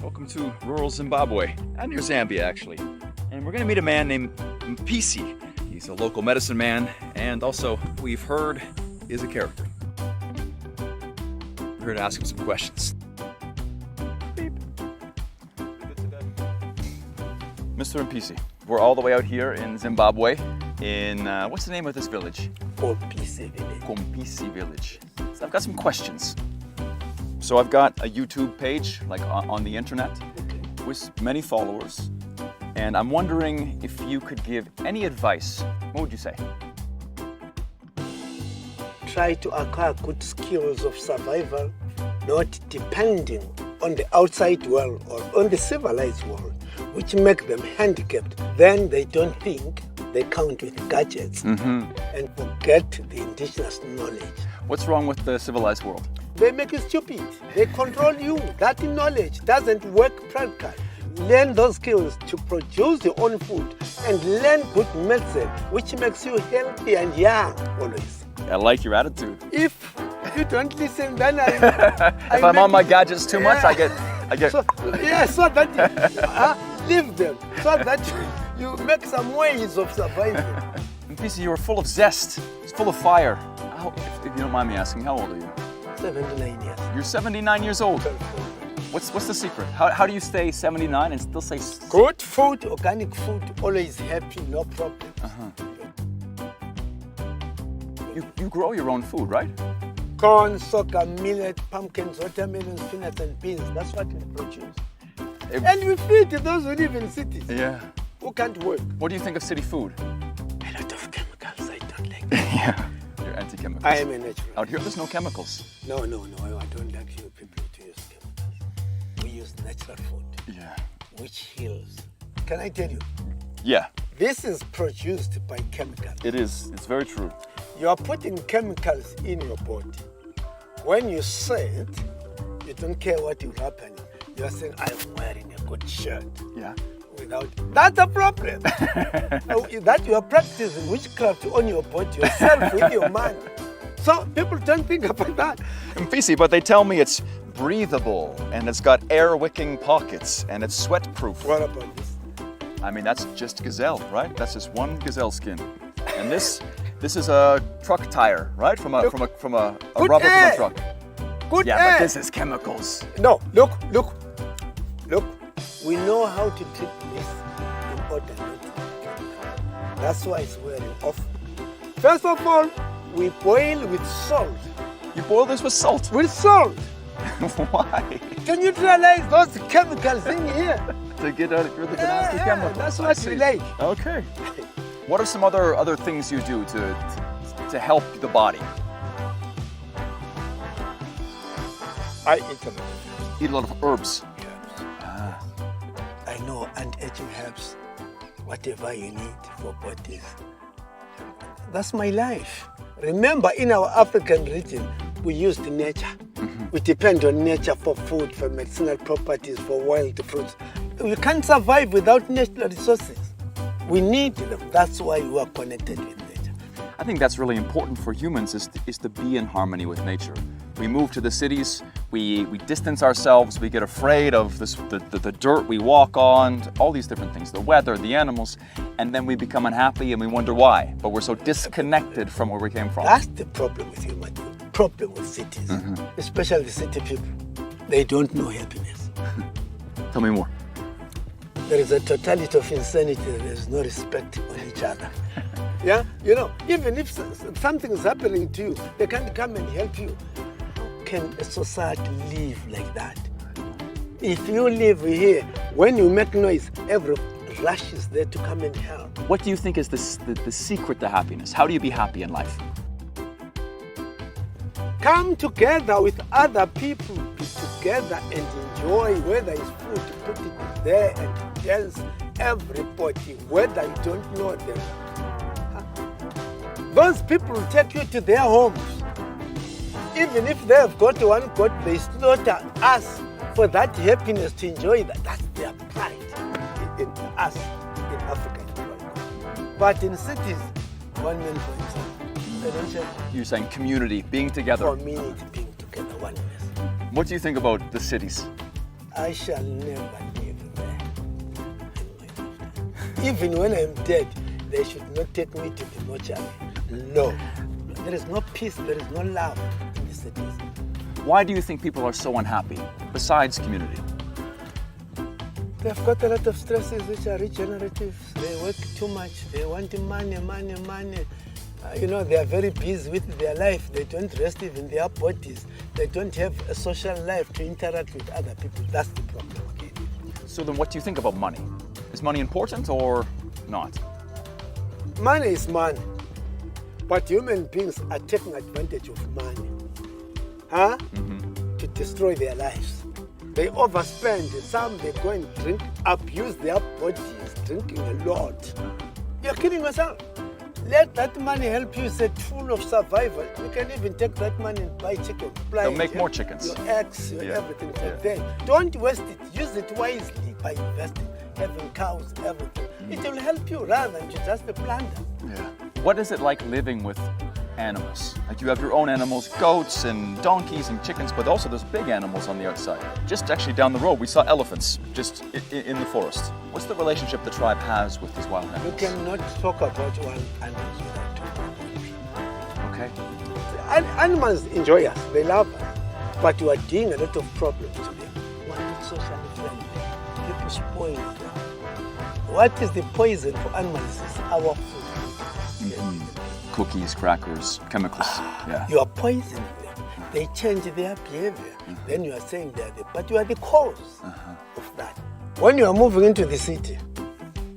Welcome to rural Zimbabwe, and near Zambia actually. And we're gonna meet a man named Mipisi. He's a local medicine man, and also, we've heard, is a character. We're here to ask him some questions. Beep. Mr. Mipisi, we're all the way out here in Zimbabwe, in, what's the name of this village? Mipisi village. Mipisi village. So I've got some questions. So I've got a YouTube page, like on the internet, with many followers, and I'm wondering if you could give any advice. What would you say? Try to acquire good skills of survival, not depending on the outside world or on the civilized world, which make them handicapped. Then they don't think, they count with gadgets and forget the indigenous knowledge. What's wrong with the civilized world? They make you stupid. They control you. That knowledge doesn't work practically. Learn those skills to produce your own food and learn good medicine, which makes you healthy and young always. I like your attitude. If you don't listen, then if I'm on my gadgets too much, I get. So that leave them, so that you make some ways of surviving. Mipisi, you're full of zest, full of fire. If you don't mind me asking, how old are you? 79 years. You're 79 years old. What's the secret? How do you stay 79 and still say... Good food, organic food, always happy, no problem. You grow your own food, right? Corn, sorghum, millet, pumpkins, watermelons, peanuts and beans. That's what we produce. And we feed those who live in cities. Yeah. Who can't work. What do you think of city food? A lot of chemicals, I don't like that. Yeah. You're anti-chemicals. I am a natural. Out here, there's no chemicals. No, I don't like you people to use chemicals. We use natural food. Yeah. Which heals. Can I tell you? Yeah. This is produced by chemicals. It is. It's very true. You are putting chemicals in your body. When you say it, you don't care what will happen. You are saying, I'm wearing a good shirt. Yeah. That's a problem. That you are practicing witchcraft on your body yourself with your mind. So people don't think about that. Mipisi, but they tell me it's breathable and it's got air-wicking pockets and it's sweat-proof. What about this? I mean, that's just gazelle, right? That's just one gazelle skin. And this is a truck tire, right? From a rubber from a truck. Good yeah, air. but this is chemicals. No, look. We know how to treat this in order not to get chemical. That's why it's wearing off. First of all, we boil with salt. You boil this with salt? With salt. Why? Can you realize those chemicals in here? To get rid of the nasty chemicals. That's what we like. Okay. What are some other things you do to help the body? I eat them. Eat a lot of herbs. I know anti-aging herbs, whatever you need for bodies. That's my life. Remember, in our African region, we use nature. We depend on nature for food, for medicinal properties, for wild fruits. We can't survive without natural resources. We need them. That's why we are connected with nature. I think that's really important for humans is to be in harmony with nature. We move to the cities, we distance ourselves, we get afraid of the dirt we walk on, all these different things, the weather, the animals, and then we become unhappy and we wonder why. But we're so disconnected from where we came from. That's the problem with humanity, problem with cities, especially the city people. They don't know happiness. Tell me more. There is a totality of insanity. There is no respect on each other. Yeah, you know, even if something is happening to you, they can't come and help you. Can a society live like that? If you live here, when you make noise, every rush is there to come and help. What do you think is the secret to happiness? How do you be happy in life? Come together with other people, be together and enjoy, whether it's food, put it there and dance, everybody, whether you don't know them. Those people will take you to their homes. Even if they have got one God, they slaughter us for that happiness to enjoy that. That's their pride in us, in Africa. But in cities, one man for himself. They don't share. You're saying community, being together. Community, being together, oneness. What do you think about the cities? I shall never live there. Even when I'm dead, they should not take me to the mortuary. No. There is no peace, there is no love in the cities. Why do you think people are so unhappy, besides community? They've got a lot of stresses which are regenerative. They work too much. They want money. They are very busy with their life. They don't rest even their bodies. They don't have a social life to interact with other people. That's the problem again. So then what do you think about money? Is money important or not? Money is money. But human beings are taking advantage of money. To destroy their lives. They overspend. Some they go and drink, abuse their bodies, drinking a lot. You're kidding yourself. Let that money help you. It's a tool of survival. You can even take that money and buy chicken. They'll make more chickens. Your eggs, your everything. Then don't waste it. Use it wisely by investing, having cows, everything. It will help you rather than just a plunder. Yeah. What is it like living with animals? Like you have your own animals, goats and donkeys and chickens, but also there's big animals on the outside. Just actually down the road, we saw elephants just in the forest. What's the relationship the tribe has with these wild You animals? cannot talk about wild animals without talking about people. Okay. Animals enjoy us, they love us, but you are doing a lot of problems to them. We are not socially friendly. People spoil them. What is the poison for animals? Is our food. Cookies, crackers, chemicals. Yeah. You are poisoning them. They change their behavior. Then you are saying but you are the cause of that. When you are moving into the city,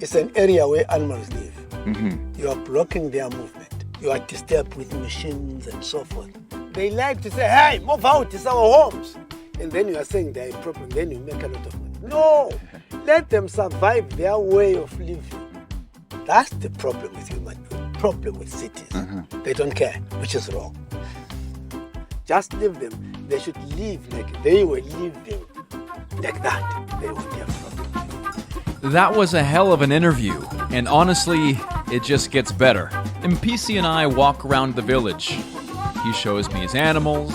it's an area where animals live. You are blocking their movement. You are disturbed with machines and so forth. They like to say, hey, move out, it's our homes. And then you are saying they are a problem, then you make a lot of money. No, let them survive their way of living. That's the problem with human beings. Problem with cities. They don't care, which is wrong. Just leave them. They should live like they were living like that. They won't have problem. That was a hell of an interview, and honestly, it just gets better. Mipisi and I walk around the village. He shows me his animals,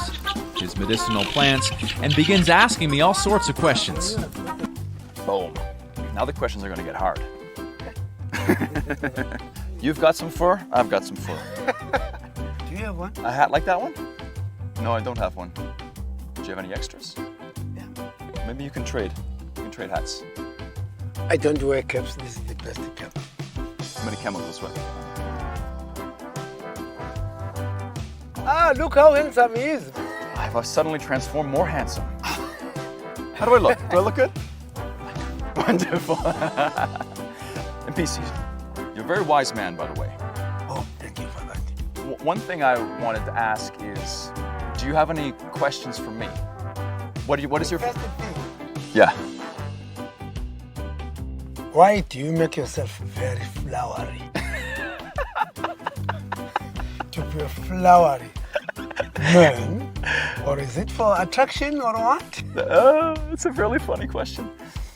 his medicinal plants, and begins asking me all sorts of questions. Boom. Now the questions are going to get hard. You've got some fur, I've got some fur. Do you have one? A hat like that one? No, I don't have one. Do you have any extras? Yeah. Maybe you can trade. You can trade hats. I don't wear caps. This is the best cap. How many chemicals, right? Look how handsome he is. I've suddenly transformed more handsome. How do I look? Do I look good? Wonderful. Mipisi, you're a very wise man, by the way. Oh, thank you for that. One thing I wanted to ask is, do you have any questions for me? What is your... First thing, Yeah. why do you make yourself very flowery? To be a flowery man? Or is it for attraction or what? It's a really funny question.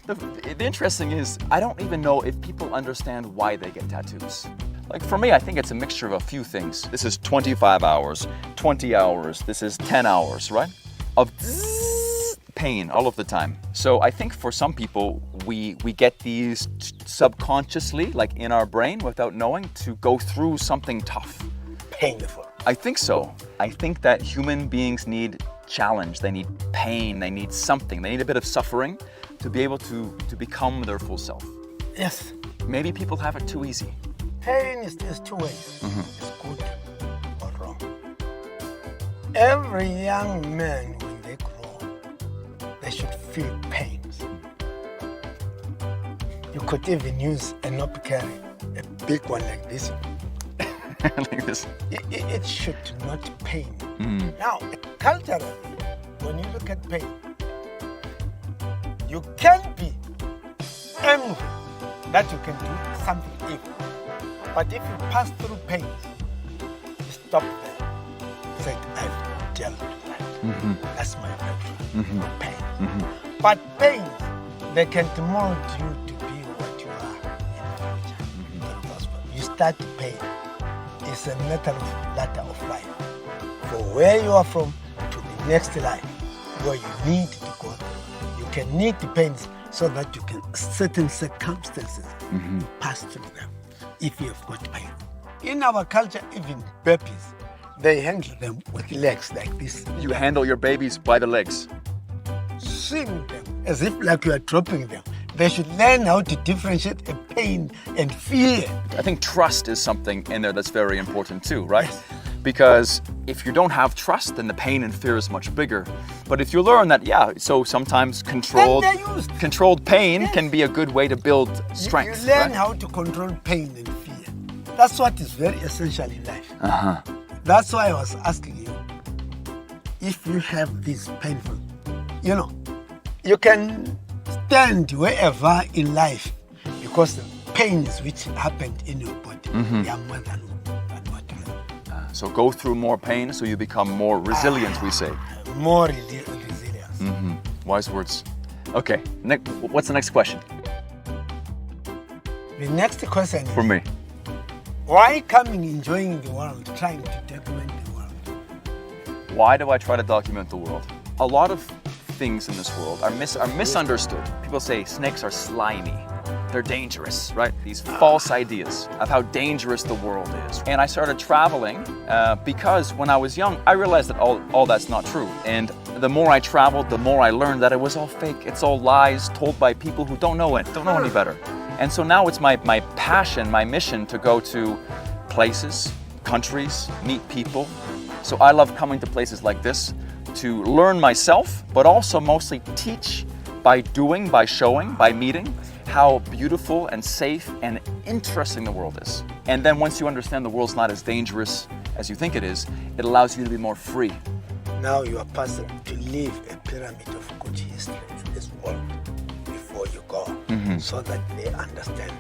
The interesting is, I don't even know if people understand why they get tattoos. Like for me, I think it's a mixture of a few things. This is 25 hours, 20 hours, this is 10 hours, right? Of pain all of the time. So I think for some people, we get these subconsciously, like in our brain, without knowing, to go through something tough. Painful. I think so. I think that human beings need challenge, they need pain, they need something, they need a bit of suffering to be able to become their full self. Yes. Maybe people have it too easy. Pain is two ways. It's good or wrong. Every young man, when they grow, they should feel pains. You could even use a nopicary, a big one like this. Like this. It should not pain. Now, culturally, when you look at pain, you can be angry that you can do something evil. But if you pass through pain, you stop there. Say, I've dealt with that. That's my breakthrough. Pain. But pain, they can mold you to be what you are in the future. You start pain. It's a matter of ladder of life. For where you are from to the next life, where you need to go through. You can need the pains so that you can, certain circumstances, pass through them if you have got pain. In our culture, even babies, they handle them with legs like this. You handle your babies by the legs. Swing them as if like you are dropping them. They should learn how to differentiate a pain and fear. I think trust is something in there that's very important too, right? Because if you don't have trust, then the pain and fear is much bigger. But if you learn that, so sometimes controlled pain can be a good way to build strength. You learn right? how to control pain and fear. That's what is very essential in life. That's why I was asking you, if you have this painful, you can stand wherever in life because the pains which happened in your body, they are more than what you have. So go through more pain so you become more resilient, we say. More resilience. Wise words. Okay, what's the next question? The next question For is, me. why coming enjoying the world, trying to document the world? Why do I try to document the world? A lot of things in this world are misunderstood. People say snakes are slimy. They're dangerous, right? These false ideas of how dangerous the world is. And I started traveling because when I was young, I realized that all that's not true. And the more I traveled, the more I learned that it was all fake. It's all lies told by people who don't know any better. And so now it's my passion, my mission to go to places, countries, meet people. So I love coming to places like this to learn myself, but also mostly teach by doing, by showing, by meeting how beautiful and safe and interesting the world is. And then once you understand the world's not as dangerous as you think it is, it allows you to be more free. Now you are passing to leave a pyramid of good history in this world before you go, so that they understand.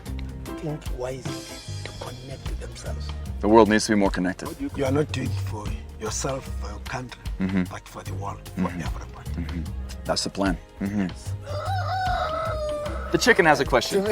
Think wisely to connect to themselves. The world needs to be more connected. You are not doing it for yourself, for your country, but for the world, for everybody. That's the plan. The chicken has a question.